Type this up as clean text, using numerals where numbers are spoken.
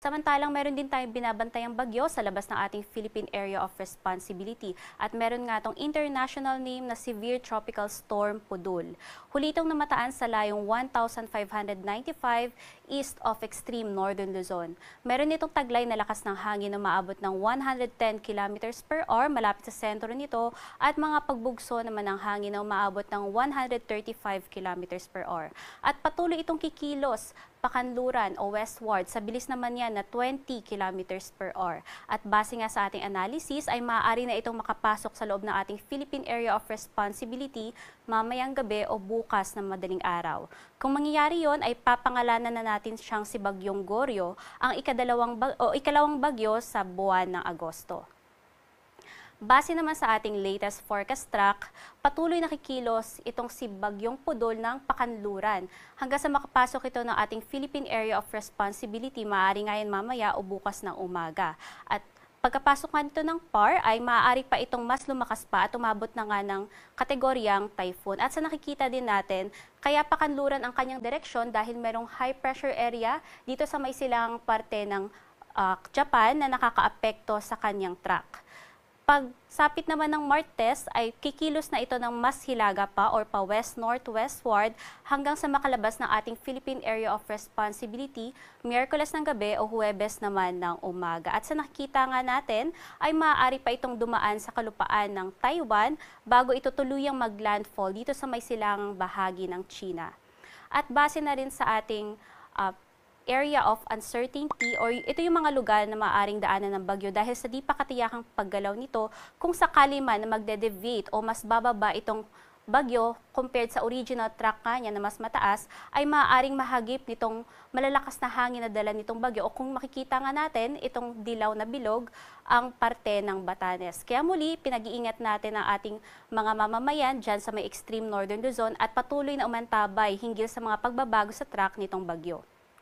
Samantalang meron din tayong binabantayang bagyo sa labas ng ating Philippine Area of Responsibility at meron nga tong international name na Severe Tropical Storm Pudul. Huli itong namataan sa layong 1,595 east of extreme northern Luzon. Meron itong taglay na lakas ng hangin na maabot ng 110 kilometers per hour malapit sa sentro nito at mga pagbugso naman ng hangin na umaabot ng 135 kilometers per hour. At patuloy itong kikilos pakanluran o westward sa bilis naman yan na 20 kilometers per hour. At base nga sa ating analysis ay maaari na itong makapasok sa loob ng ating Philippine Area of Responsibility mamayang gabi o bukas na madaling araw. Kung mangyayari yon ay papangalanan na natin siyang si Bagyong Goryo, ang ikalawang bagyo sa buwan ng Agosto. Base naman sa ating latest forecast track, patuloy na kikilos itong si Bagyong Pudol ng Pakanluran hanggang sa makapasok ito ng ating Philippine Area of Responsibility maaari ngayon mamaya o bukas ng umaga. At pagkapasok nga nito ng PAR ay maaari pa itong mas lumakas pa at umabot na nga ng kategoryang typhoon. At sa nakikita din natin, kaya pakanluran ang kanyang direksyon dahil merong high pressure area dito sa may silang parte ng Japan na nakakaapekto sa kanyang track. Pag sapit naman ng Martes ay kikilos na ito ng mas hilaga pa or pa west-northwestward hanggang sa makalabas ng ating Philippine Area of Responsibility, Miyerkules ng gabi o Huwebes naman ng umaga. At sa nakikita nga natin ay maaari pa itong dumaan sa kalupaan ng Taiwan bago ito tuluyang maglandfall dito sa may silangang bahagi ng China. At base na rin sa ating area of uncertainty or ito yung mga lugar na maaaring daanan ng bagyo dahil sa di pa katiyakang paggalaw nito kung sakali man na magde-deviate o mas bababa itong bagyo compared sa original track kanya na mas mataas ay maaaring mahagip nitong malalakas na hangin na dala nitong bagyo o kung makikita nga natin itong dilaw na bilog ang parte ng Batanes. Kaya muli, pinag-iingat natin ang ating mga mamamayan dyan sa may extreme northern Luzon at patuloy na umantabay hinggil sa mga pagbabago sa track nitong bagyo.